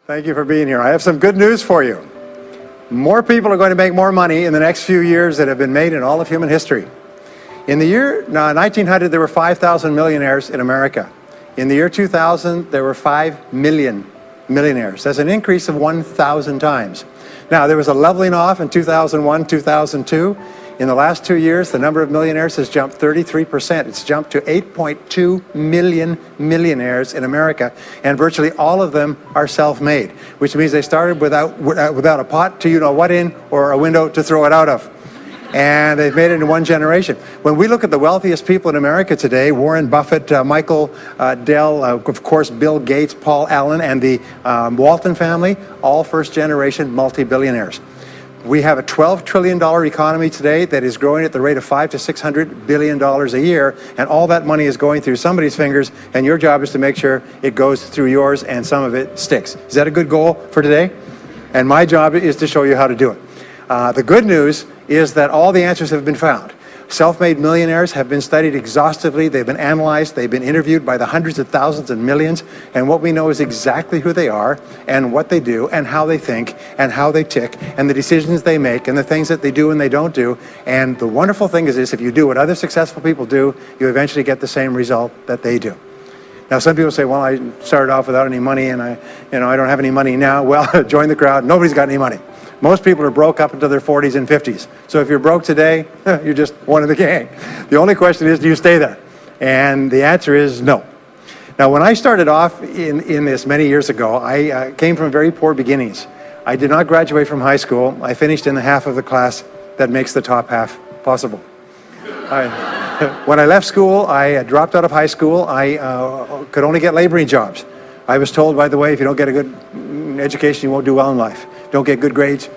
Thank you for being here. I have some good news for you. More people are going to make more money in the next few years than have been made in all of human history. In the year 1900, there were 5,000 millionaires in America. In the year 2000, there were 5 million millionaires. That's an increase of 1,000 times. Now, there was a leveling off in 2001, 2002. In the last 2 years, the number of millionaires has jumped 33%. It's jumped to 8.2 million millionaires in America, and virtually all of them are self-made, which means they started without a pot to you-know-what in or a window to throw it out of. And they've made it in one generation. When we look at the wealthiest people in America today, Warren Buffett, Michael Dell, of course, Bill Gates, Paul Allen, and the Walton family, all first-generation multi-billionaires. We have a $12 trillion economy today that is growing at the rate of $500 to $600 billion a year, and all that money is going through somebody's fingers, and your job is to make sure it goes through yours and some of it sticks. Is that a good goal for today? And my job is to show you how to do it. The good news is that all the answers have been found. Self-made millionaires have been studied exhaustively. They've been analyzed. They've been interviewed by the hundreds of thousands and millions. And what we know is exactly who they are and what they do and how they think and how they tick and the decisions they make and the things that they do and they don't do. And the wonderful thing is this: if you do what other successful people do, you eventually get the same result that they do. Now, some people say, well, I started off without any money and I don't have any money now. Well, join the crowd. Nobody's got any money. Most people are broke up into their 40s and 50s. So if you're broke today, you're just one of the gang. The only question is, do you stay there? And the answer is no. Now, when I started off in this many years ago, I came from very poor beginnings. I did not graduate from high school. I finished in the half of the class that makes the top half possible. When I left school, I dropped out of high school. I could only get laboring jobs. I was told, by the way, if you don't get a good education, you won't do well in life. Don't get good grades,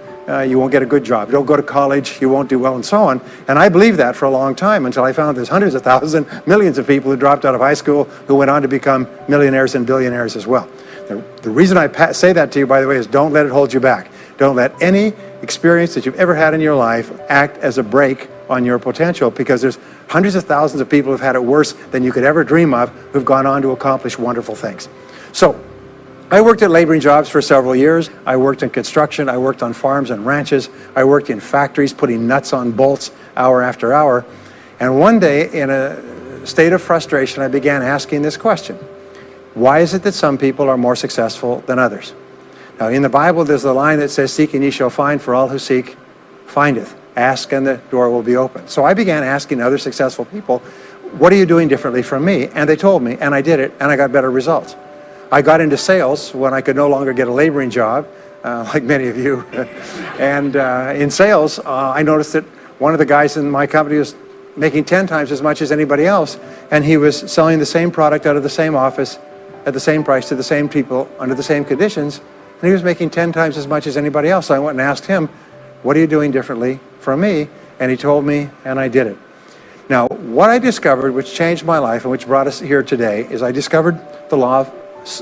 you won't get a good job. Don't go to college, you won't do well, and so on. And I believed that for a long time until I found there's hundreds of thousands, millions of people who dropped out of high school who went on to become millionaires and billionaires as well. The reason I say that to you, by the way, is don't let it hold you back. Don't let any experience that you've ever had in your life act as a brake on your potential, because there's hundreds of thousands of people who've had it worse than you could ever dream of, who've gone on to accomplish wonderful things. So, I worked at laboring jobs for several years. I worked in construction. I worked on farms and ranches. I worked in factories putting nuts on bolts hour after hour. And one day, in a state of frustration, I began asking this question: why is it that some people are more successful than others? Now, in the Bible, there's the line that says, "Seek and ye shall find, for all who seek findeth. Ask and the door will be open." So I began asking other successful people, what are you doing differently from me? And they told me, and I did it, and I got better results. I got into sales when I could no longer get a laboring job, like many of you. And in sales, I noticed that one of the guys in my company was making 10 times as much as anybody else, and he was selling the same product out of the same office at the same price to the same people under the same conditions, and he was making 10 times as much as anybody else. So I went and asked him, what are you doing differently from me? And he told me, and I did it. Now, what I discovered, which changed my life and which brought us here today, is I discovered the law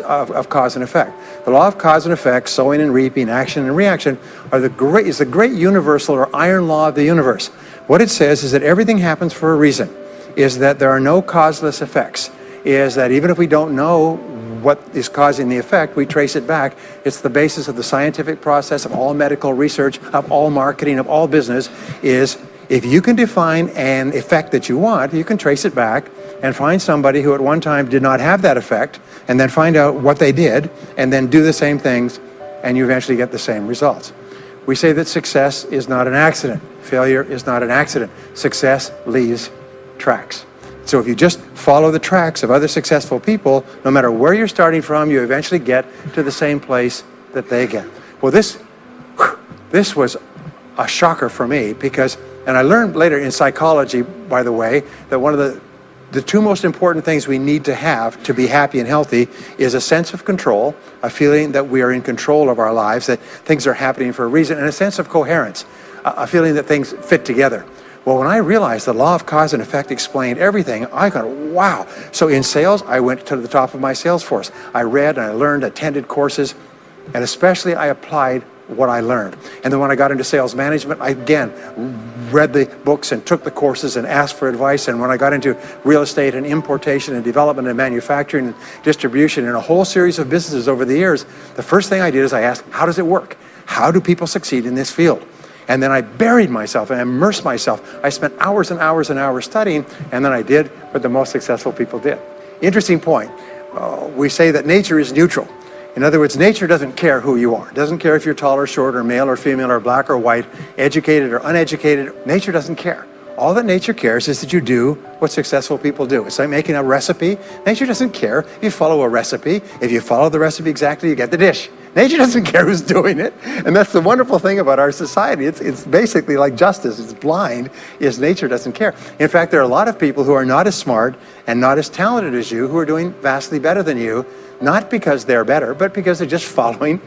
of cause and effect. The law of cause and effect, sowing and reaping, action and reaction, is the great universal or iron law of the universe. What it says is that everything happens for a reason, is that there are no causeless effects, is that even if we don't know what is causing the effect, we trace it back. It's the basis of the scientific process, of all medical research, of all marketing, of all business, is if you can define an effect that you want, you can trace it back and find somebody who at one time did not have that effect, and then find out what they did, and then do the same things, and you eventually get the same results. We say that success is not an accident. Failure is not an accident. Success leaves tracks. So if you just follow the tracks of other successful people, no matter where you're starting from, you eventually get to the same place that they get. Well, this was a shocker for me, because, and I learned later in psychology, by the way, that one of the two most important things we need to have to be happy and healthy is a sense of control, a feeling that we are in control of our lives, that things are happening for a reason, and a sense of coherence, a feeling that things fit together. Well, when I realized the law of cause and effect explained everything, I thought, wow. So in sales, I went to the top of my sales force. I read and I learned, attended courses, and especially I applied what I learned. And then when I got into sales management, I again read the books and took the courses and asked for advice. And when I got into real estate and importation and development and manufacturing and distribution and a whole series of businesses over the years, the first thing I did is I asked, how does it work? How do people succeed in this field? And then I buried myself and immersed myself. I spent hours and hours and hours studying, and then I did what the most successful people did. Interesting point. We say that nature is neutral. In other words, nature doesn't care who you are. It doesn't care if you're tall or short or male or female or black or white, educated or uneducated. Nature doesn't care. All that nature cares is that you do what successful people do. It's like making a recipe. Nature doesn't care if you follow a recipe. If you follow the recipe exactly, you get the dish. Nature doesn't care who's doing it. And that's the wonderful thing about our society. It's basically like justice. It's blind, is nature doesn't care. In fact, there are a lot of people who are not as smart and not as talented as you who are doing vastly better than you, not because they're better, but because they're just following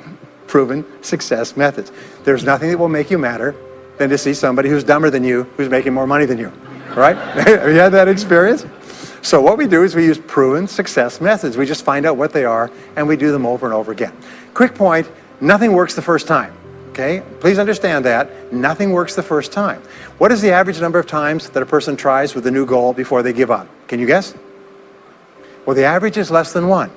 proven success methods. There's nothing that will make you madder than to see somebody who's dumber than you, who's making more money than you, right? Have you had that experience? So what we do is we use proven success methods. We just find out what they are, and we do them over and over again. Quick point, nothing works the first time, okay? Please understand that. Nothing works the first time. What is the average number of times that a person tries with a new goal before they give up? Can you guess? Well, the average is less than 1,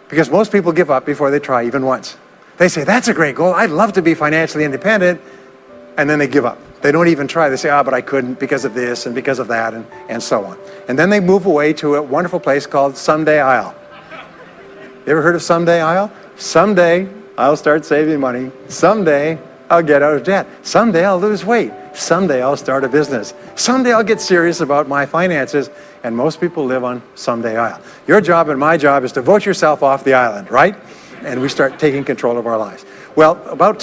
because most people give up before they try even once. They say, that's a great goal. I'd love to be financially independent, and then they give up. They don't even try. They say, but I couldn't because of this and because of that and so on. And then they move away to a wonderful place called Someday I'll. You ever heard of Someday I'll? Someday I'll start saving money. Someday I'll get out of debt. Someday I'll lose weight. Someday I'll start a business. Someday I'll get serious about my finances. And most people live on Someday I'll. Your job and my job is to vote yourself off the island, right? And we start taking control of our lives. Well, about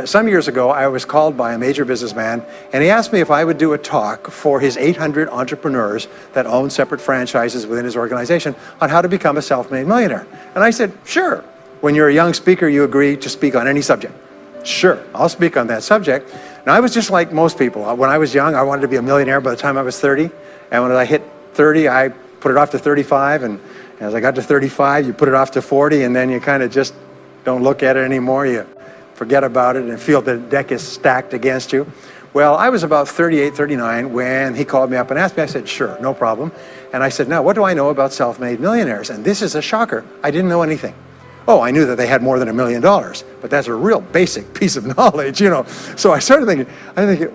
some years ago, I was called by a major businessman, and he asked me if I would do a talk for his 800 entrepreneurs that own separate franchises within his organization on how to become a self-made millionaire. And I said, sure. When you're a young speaker, you agree to speak on any subject. Sure, I'll speak on that subject. Now, I was just like most people. When I was young, I wanted to be a millionaire by the time I was 30. And when I hit 30, I put it off to 35. And as I got to 35, you put it off to 40, and then you kind of just don't look at it anymore. You forget about it and feel the deck is stacked against you. Well, I was about 38, 39 when he called me up and asked me. I said, sure, no problem. And I said, now, what do I know about self-made millionaires? And this is a shocker. I didn't know anything. Oh, I knew that they had more than $1 million, but that's a real basic piece of knowledge, you know. So I started thinking,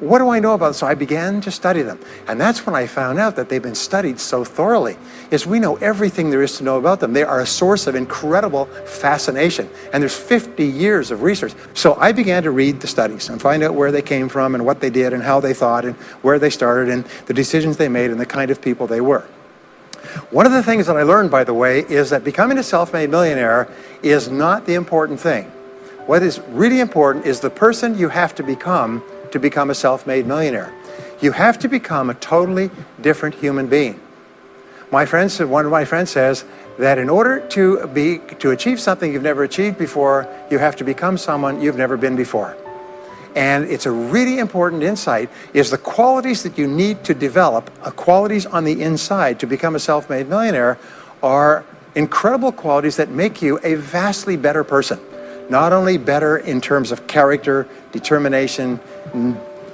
what do I know about them? So I began to study them. And that's when I found out that they've been studied so thoroughly, is we know everything there is to know about them. They are a source of incredible fascination. And there's 50 years of research. So I began to read the studies and find out where they came from and what they did and how they thought and where they started and the decisions they made and the kind of people they were. One of the things that I learned, by the way, is that becoming a self-made millionaire is not the important thing. What is really important is the person you have to become a self-made millionaire. You have to become a totally different human being. One of my friends says that in order to achieve something you've never achieved before, you have to become someone you've never been before. And it's a really important insight, is the qualities that you need to develop, qualities on the inside to become a self-made millionaire, are incredible qualities that make you a vastly better person. Not only better in terms of character, determination,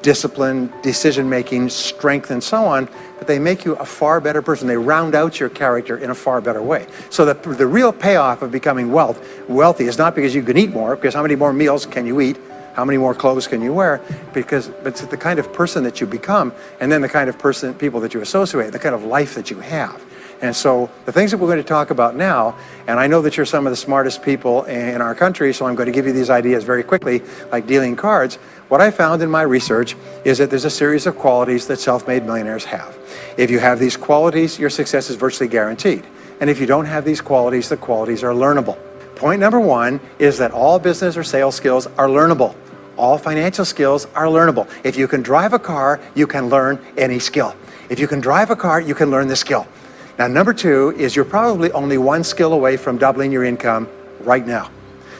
discipline, decision-making, strength, and so on, but they make you a far better person. They round out your character in a far better way. So the real payoff of becoming wealthy is not because you can eat more, because how many more meals can you eat? How many more clothes can you wear? Because it's the kind of person that you become, and then the kind of people that you associate, the kind of life that you have. And so the things that we're going to talk about now, and I know that you're some of the smartest people in our country, so I'm going to give you these ideas very quickly, like dealing cards. What I found in my research is that there's a series of qualities that self-made millionaires have. If you have these qualities, your success is virtually guaranteed. And if you don't have these qualities, the qualities are learnable. Point number one is that all business or sales skills are learnable. All financial skills are learnable. If you can drive a car, you can learn any skill. If you can drive a car, you can learn the skill. Now, number two is you're probably only one skill away from doubling your income right now.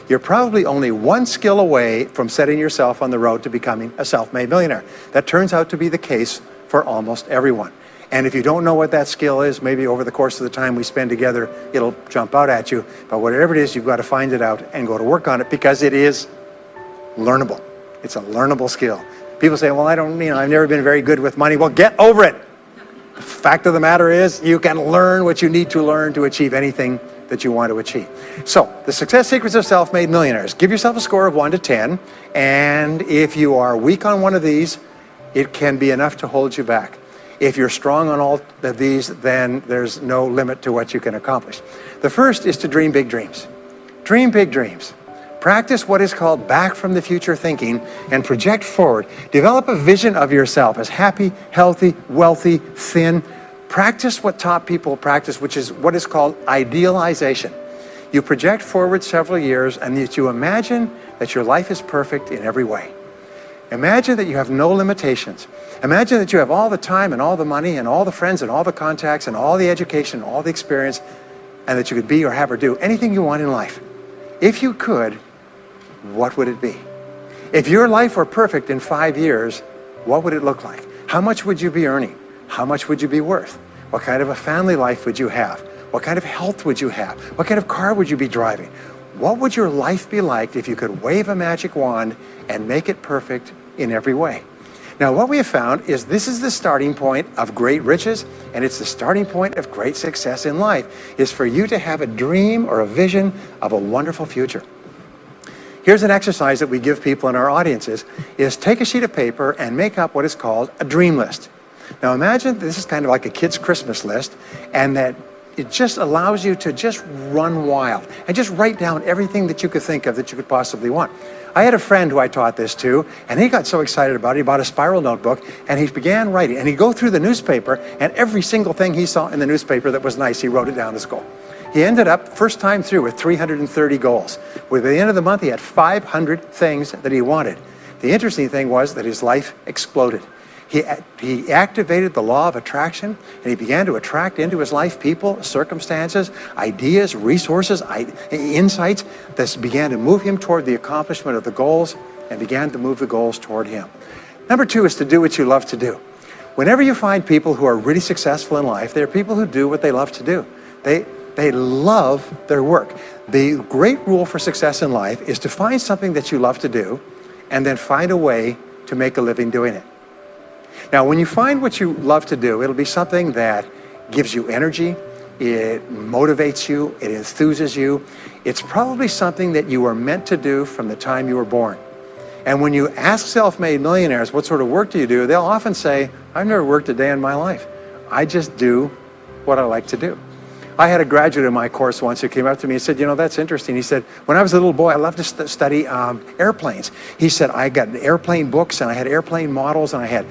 You're probably only one skill away from setting yourself on the road to becoming a self-made millionaire. That turns out to be the case for almost everyone. And if you don't know what that skill is, maybe over the course of the time we spend together, it'll jump out at you. But whatever it is, you've got to find it out and go to work on it, because it is learnable. It's a learnable skill. People say, well, I've never been very good with money. Well, get over it. The fact of the matter is, you can learn what you need to learn to achieve anything that you want to achieve. So, the success secrets of self-made millionaires. Give yourself a score of 1 to 10, and if you are weak on one of these, it can be enough to hold you back. If you're strong on all of these, then there's no limit to what you can accomplish. The first is to dream big dreams. Dream big dreams. Practice what is called back from the future thinking and project forward. Develop a vision of yourself as happy, healthy, wealthy, thin. Practice what top people practice, which is what is called idealization. You project forward several years and that you imagine that your life is perfect in every way. Imagine that you have no limitations. Imagine that you have all the time and all the money and all the friends and all the contacts and all the education and all the experience, and that you could be or have or do anything you want in life. If you could, what would it be? If your life were perfect in 5 years, what would it look like? How much would you be earning? How much would you be worth? What kind of a family life would you have? What kind of health would you have? What kind of car would you be driving? What would your life be like if you could wave a magic wand and make it perfect in every way? Now, what we have found is this is the starting point of great riches, and it's the starting point of great success in life, is for you to have a dream or a vision of a wonderful future. Here's an exercise that we give people in our audiences, is take a sheet of paper and make up what is called a dream list. Now imagine this is kind of like a kid's Christmas list, and that it just allows you to just run wild and just write down everything that you could think of that you could possibly want. I had a friend who I taught this to, and he got so excited about it, he bought a spiral notebook, and he began writing. And he'd go through the newspaper, and every single thing he saw in the newspaper that was nice, he wrote it down as a goal. He ended up, first time through, with 330 goals. By the end of the month, he had 500 things that he wanted. The interesting thing was that his life exploded. He activated the law of attraction, and he began to attract into his life people, circumstances, ideas, resources, insights that began to move him toward the accomplishment of the goals and began to move the goals toward him. Number 2 is to do what you love to do. Whenever you find people who are really successful in life, they're people who do what they love to do. They love their work. The great rule for success in life is to find something that you love to do and then find a way to make a living doing it. Now, when you find what you love to do, it'll be something that gives you energy, it motivates you, it enthuses you. It's probably something that you were meant to do from the time you were born. And when you ask self-made millionaires, what sort of work do you do? They'll often say, I've never worked a day in my life. I just do what I like to do. I had a graduate in my course once who came up to me and said, that's interesting. He said, when I was a little boy, I loved to study airplanes. He said, I got airplane books and I had airplane models and I had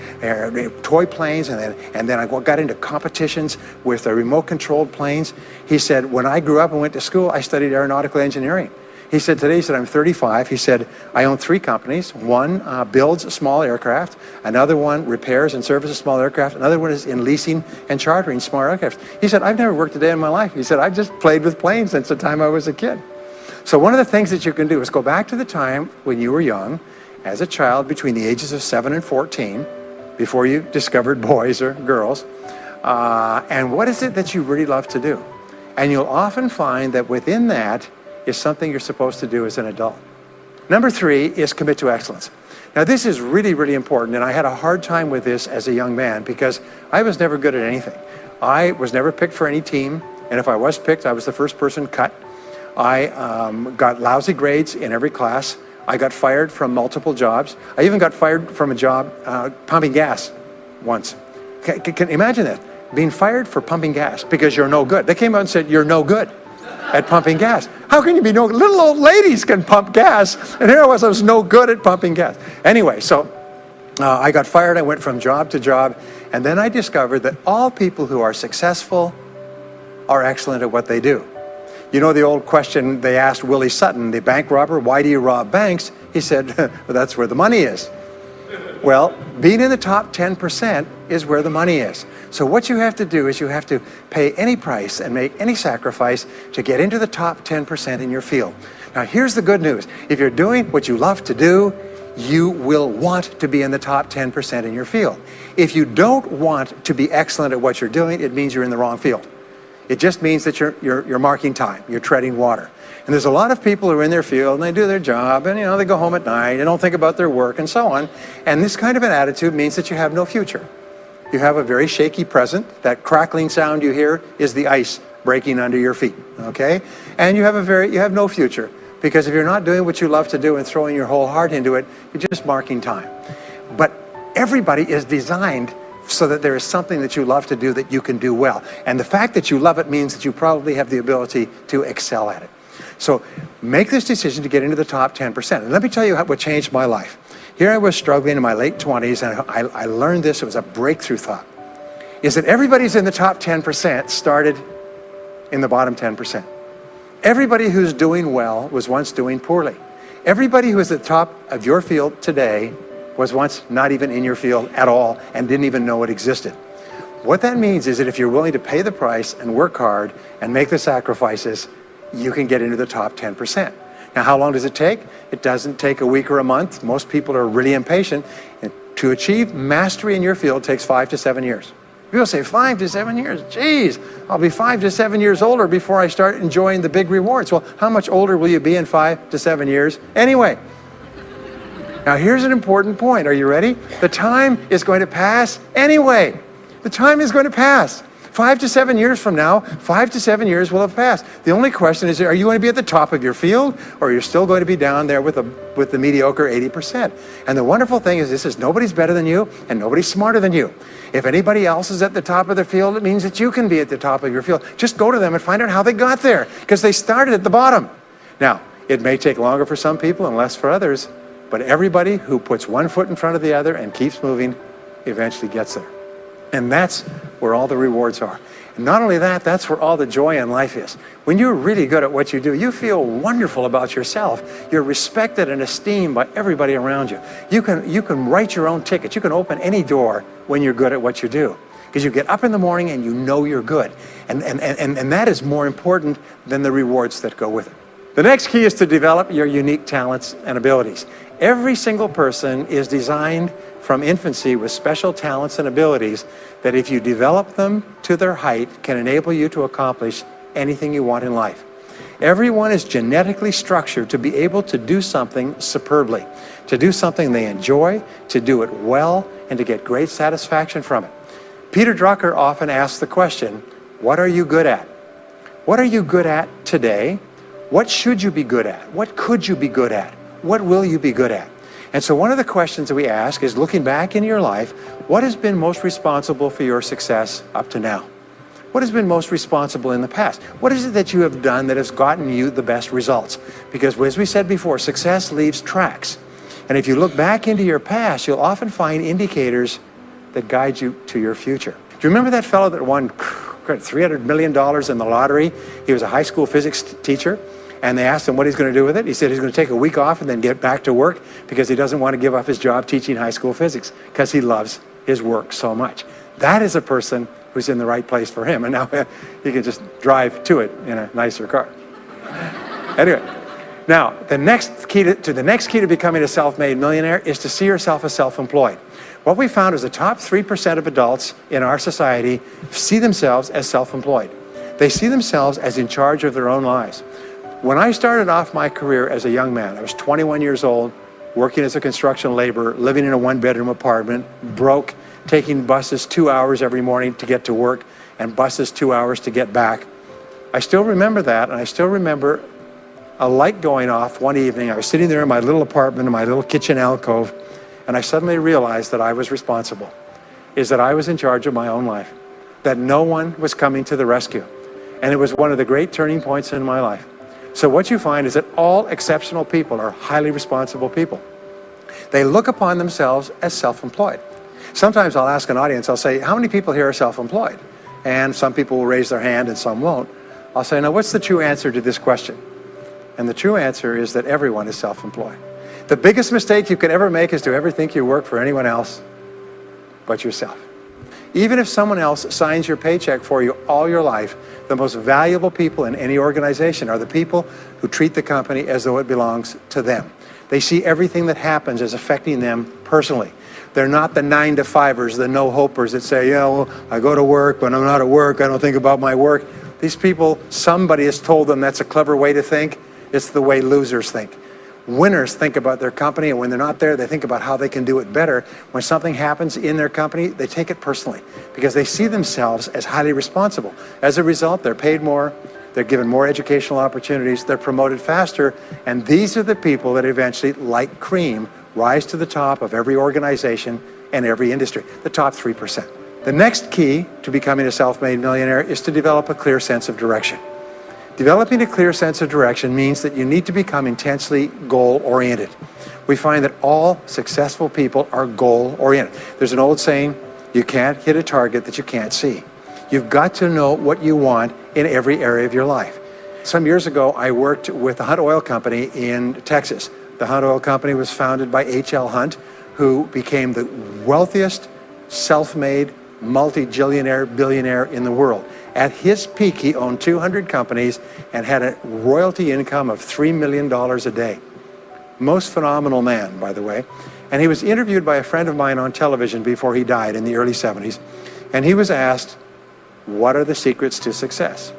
toy planes and then I got into competitions with remote-controlled planes. He said, when I grew up and went to school, I studied aeronautical engineering. He said, today, I'm 35. He said, I own 3 companies. One builds small aircraft. Another one repairs and services small aircraft. Another one is in leasing and chartering small aircraft. He said, I've never worked a day in my life. He said, I've just played with planes since the time I was a kid. So one of the things that you can do is go back to the time when you were young, as a child between the ages of 7 and 14, before you discovered boys or girls, and what is it that you really love to do? And you'll often find that within that is something you're supposed to do as an adult. Number 3 is commit to excellence. Now this is really, really important, and I had a hard time with this as a young man because I was never good at anything. I was never picked for any team, and if I was picked, I was the first person cut. I got lousy grades in every class. I got fired from multiple jobs. I even got fired from a job pumping gas once. Can you imagine that? Being fired for pumping gas because you're no good. They came out and said, you're no good at pumping gas. How can you be no good? Little old ladies can pump gas, and here I was no good at pumping gas. Anyway, so I got fired. I went from job to job, and then I discovered that all people who are successful are excellent at what they do. You know the old question they asked Willie Sutton, the bank robber, why do you rob banks? He said, well, that's where the money is. Well, being in the top 10% is where the money is. So what you have to do is you have to pay any price and make any sacrifice to get into the top 10% in your field. Now, here's the good news. If you're doing what you love to do, you will want to be in the top 10% in your field. If you don't want to be excellent at what you're doing, it means you're in the wrong field. It just means that you're marking time, you're treading water. And there's a lot of people who are in their field and they do their job and they go home at night and don't think about their work and so on. And this kind of an attitude means that you have no future. You have a very shaky present. That crackling sound you hear is the ice breaking under your feet, okay? And you have no future, because if you're not doing what you love to do and throwing your whole heart into it, you're just marking time. But everybody is designed so that there is something that you love to do that you can do well. And the fact that you love it means that you probably have the ability to excel at it. So make this decision to get into the top 10%. And let me tell you what changed my life. Here I was struggling in my late 20s, and I learned this. It was a breakthrough thought. Is that everybody's in the top 10% started in the bottom 10%. Everybody who's doing well was once doing poorly. Everybody who is at the top of your field today was once not even in your field at all and didn't even know it existed. What that means is that if you're willing to pay the price and work hard and make the sacrifices, you can get into the top 10%. Now, how long does it take? It doesn't take a week or a month. Most people are really impatient. And to achieve mastery in your field takes 5 to 7 years. People say 5 to 7 years. Geez, I'll be 5 to 7 years older before I start enjoying the big rewards. Well, how much older will you be in 5 to 7 years anyway? Now, here's an important point. Are you ready? The time is going to pass anyway. The time is going to pass. 5 to 7 years from now, 5 to 7 years will have passed. The only question is, are you going to be at the top of your field, or you're still going to be down there with the mediocre 80%? And the wonderful thing is this is nobody's better than you, and nobody's smarter than you. If anybody else is at the top of their field, it means that you can be at the top of your field. Just go to them and find out how they got there, because they started at the bottom. Now, it may take longer for some people and less for others, but everybody who puts one foot in front of the other and keeps moving eventually gets there. And that's where all the rewards are. And not only that, that's where all the joy in life is. When you're really good at what you do, you feel wonderful about yourself. You're respected and esteemed by everybody around you. You can write your own ticket. You can open any door when you're good at what you do. Because you get up in the morning and you know you're good. And that is more important than the rewards that go with it. The next key is to develop your unique talents and abilities. Every single person is designed from infancy with special talents and abilities that, if you develop them to their height, can enable you to accomplish anything you want in life. Everyone is genetically structured to be able to do something superbly, to do something they enjoy, to do it well, and to get great satisfaction from it. Peter Drucker often asks the question, what are you good at? What are you good at today? What should you be good at? What could you be good at? What will you be good at? And so one of the questions that we ask is, looking back in your life, what has been most responsible for your success up to now? What has been most responsible in the past? What is it that you have done that has gotten you the best results? Because as we said before, success leaves tracks. And if you look back into your past, you'll often find indicators that guide you to your future. Do you remember that fellow that won $300 million in the lottery? He was a high school physics teacher. And they asked him what he's going to do with it. He said he's going to take a week off and then get back to work, because he doesn't want to give up his job teaching high school physics, because he loves his work so much. That is a person who's in the right place for him. And now he can just drive to it in a nicer car. Anyway, now the next key to becoming a self-made millionaire is to see yourself as self-employed. What we found is the top 3% of adults in our society see themselves as self-employed. They see themselves as in charge of their own lives. When I started off my career as a young man, I was 21 years old, working as a construction laborer, living in a one-bedroom apartment, broke, taking buses 2 hours every morning to get to work and buses 2 hours to get back. I still remember that, and I still remember a light going off one evening. I was sitting there in my little apartment, in my little kitchen alcove, and I suddenly realized that I was responsible, that I was in charge of my own life, that no one was coming to the rescue. And it was one of the great turning points in my life. So what you find is that all exceptional people are highly responsible people. They look upon themselves as self-employed. Sometimes I'll ask an audience, I'll say, how many people here are self-employed? And some people will raise their hand and some won't. I'll say, now what's the true answer to this question? And the true answer is that everyone is self-employed. The biggest mistake you could ever make is to ever think you work for anyone else but yourself. Even if someone else signs your paycheck for you all your life, the most valuable people in any organization are the people who treat the company as though it belongs to them. They see everything that happens as affecting them personally. They're not the 9-to-5ers, the no-hopers that say, I go to work, when I'm not at work, I don't think about my work. These people, somebody has told them that's a clever way to think. It's the way losers think. Winners think about their company, and when they're not there, they think about how they can do it better. When something happens in their company, they take it personally because they see themselves as highly responsible. As a result, they're paid more, they're given more educational opportunities, they're promoted faster, and these are the people that eventually, like cream, rise to the top of every organization and every industry, the top 3%. The next key to becoming a self-made millionaire is to develop a clear sense of direction. Developing a clear sense of direction means that you need to become intensely goal-oriented. We find that all successful people are goal-oriented. There's an old saying, you can't hit a target that you can't see. You've got to know what you want in every area of your life. Some years ago, I worked with the Hunt Oil Company in Texas. The Hunt Oil Company was founded by H.L. Hunt, who became the wealthiest, self-made, multi-jillionaire billionaire in the world. At his peak, he owned 200 companies and had a royalty income of $3 million a day. Most phenomenal man, by the way. And he was interviewed by a friend of mine on television before he died in the early 70s. And he was asked, what are the secrets to success?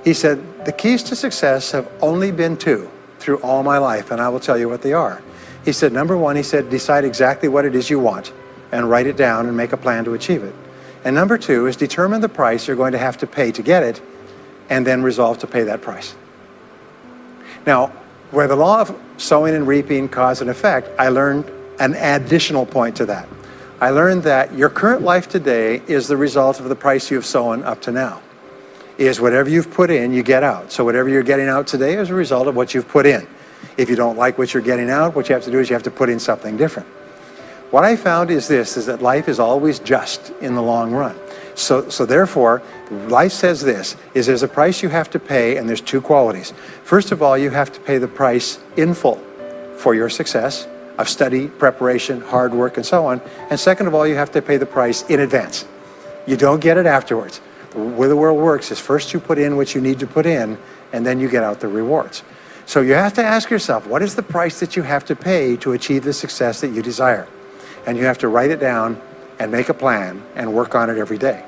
He said, the keys to success have only been two through all my life, and I will tell you what they are. He said, number one, he said, decide exactly what it is you want and write it down and make a plan to achieve it. And number two is determine the price you're going to have to pay to get it, and then resolve to pay that price. Now, where the law of sowing and reaping cause and effect, I learned an additional point to that. I learned that your current life today is the result of the price you've sown up to now. Is whatever you've put in, you get out. So whatever you're getting out today is a result of what you've put in. If you don't like what you're getting out, what you have to do is you have to put in something different. What I found is this, is that life is always just in the long run. So therefore, life says this, is there's a price you have to pay, and there's two qualities. First of all, you have to pay the price in full for your success of study, preparation, hard work, and so on. And second of all, you have to pay the price in advance. You don't get it afterwards. The way the world works is first you put in what you need to put in, and then you get out the rewards. So you have to ask yourself, what is the price that you have to pay to achieve the success that you desire? And you have to write it down and make a plan and work on it every day.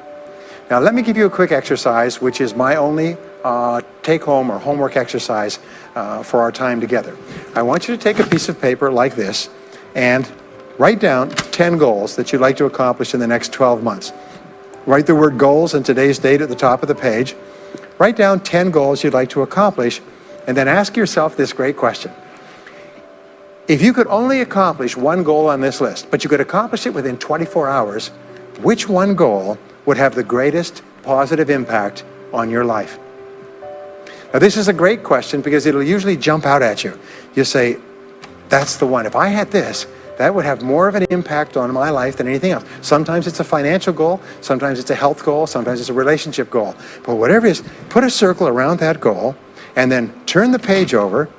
Now let me give you a quick exercise, which is my only take-home or homework exercise for our time together. I want you to take a piece of paper like this and write down 10 goals that you'd like to accomplish in the next 12 months. Write the word goals and today's date at the top of the page. Write down 10 goals you'd like to accomplish, and then ask yourself this great question. If you could only accomplish one goal on this list, but you could accomplish it within 24 hours, which one goal would have the greatest positive impact on your life? Now this is a great question because it'll usually jump out at you. You say, that's the one. If I had this, that would have more of an impact on my life than anything else. Sometimes it's a financial goal, sometimes it's a health goal, sometimes it's a relationship goal. But whatever it is, put a circle around that goal and then turn the page over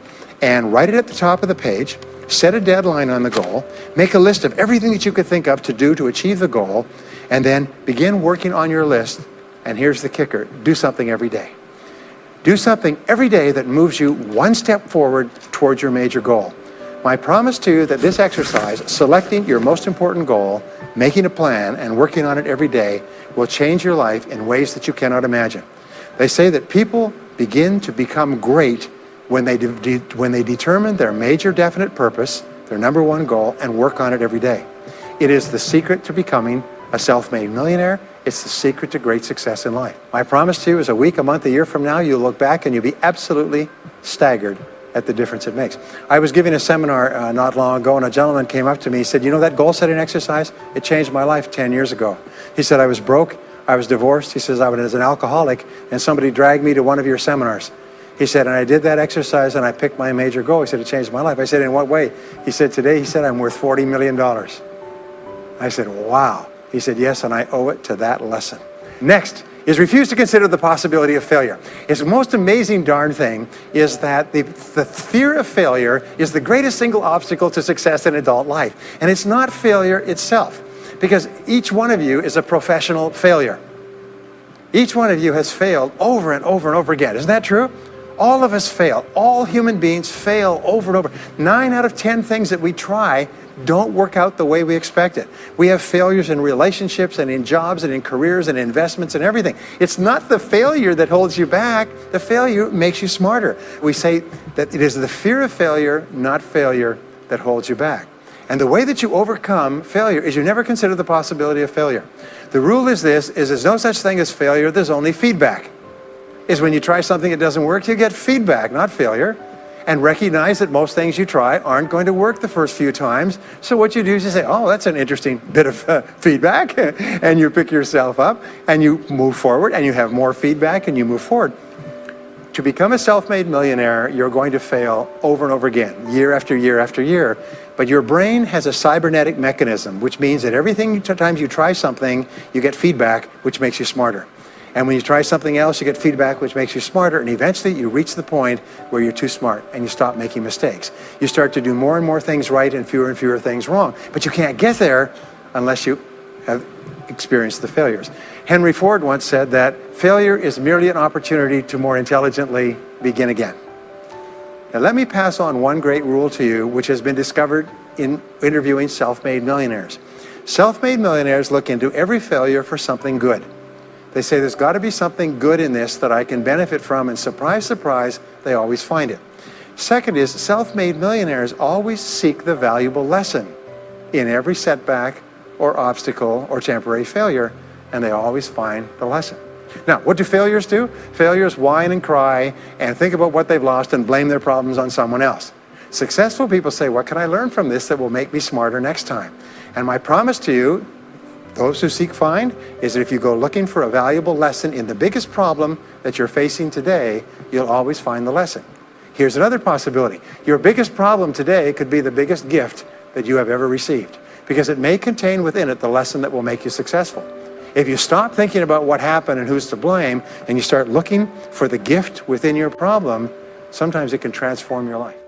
and write it at the top of the page. Set a deadline on the goal, make a list of everything that you could think of to do to achieve the goal, and then begin working on your list. And here's the kicker, do something every day. Do something every day that moves you one step forward towards your major goal. My promise to you that this exercise, selecting your most important goal, making a plan, and working on it every day, will change your life in ways that you cannot imagine. They say that people begin to become great when they determine their major definite purpose, their number one goal, and work on it every day. It is the secret to becoming a self-made millionaire. It's the secret to great success in life. My promise to you is a week, a month, a year from now, you'll look back and you'll be absolutely staggered at the difference it makes. I was giving a seminar not long ago, and a gentleman came up to me. He said, you know that goal-setting exercise? It changed my life 10 years ago. He said, I was broke, I was divorced. He says, I was an alcoholic, and somebody dragged me to one of your seminars. He said, and I did that exercise and I picked my major goal. He said, it changed my life. I said, in what way? He said, today, he said, I'm worth $40 million. I said, wow. He said, yes, and I owe it to that lesson. Next is refuse to consider the possibility of failure. It's the most amazing darn thing is that the fear of failure is the greatest single obstacle to success in adult life. And it's not failure itself, because each one of you is a professional failure. Each one of you has failed over and over and over again. Isn't that true? All of us fail. All human beings fail over and over. 9 out of 10 things that we try don't work out the way we expected. We have failures in relationships and in jobs and in careers and investments and everything. It's not the failure that holds you back. The failure makes you smarter. We say that it is the fear of failure, not failure, that holds you back. And the way that you overcome failure is you never consider the possibility of failure. The rule is this, is there's no such thing as failure, there's only feedback. Is when you try something that doesn't work, you get feedback, not failure. And recognize that most things you try aren't going to work the first few times. So what you do is you say, oh, that's an interesting bit of feedback. And you pick yourself up and you move forward and you have more feedback and you move forward. To become a self-made millionaire, you're going to fail over and over again, year after year after year. But your brain has a cybernetic mechanism, which means that every time you try something, you get feedback, which makes you smarter. And when you try something else, you get feedback, which makes you smarter. And eventually you reach the point where you're too smart and you stop making mistakes. You start to do more and more things right and fewer things wrong. But you can't get there unless you have experienced the failures. Henry Ford once said that failure is merely an opportunity to more intelligently begin again. Now let me pass on one great rule to you, which has been discovered in interviewing self-made millionaires. Self-made millionaires look into every failure for something good. They say there's got to be something good in this that I can benefit from, and surprise, surprise, they always find it. Second is, self-made millionaires always seek the valuable lesson in every setback or obstacle or temporary failure, and they always find the lesson. Now, what do failures do? Failures whine and cry and think about what they've lost and blame their problems on someone else. Successful people say, what can I learn from this that will make me smarter next time? And my promise to you, those who seek find, is that if you go looking for a valuable lesson in the biggest problem that you're facing today, you'll always find the lesson. Here's another possibility. Your biggest problem today could be the biggest gift that you have ever received, because it may contain within it the lesson that will make you successful. If you stop thinking about what happened and who's to blame, and you start looking for the gift within your problem, sometimes it can transform your life.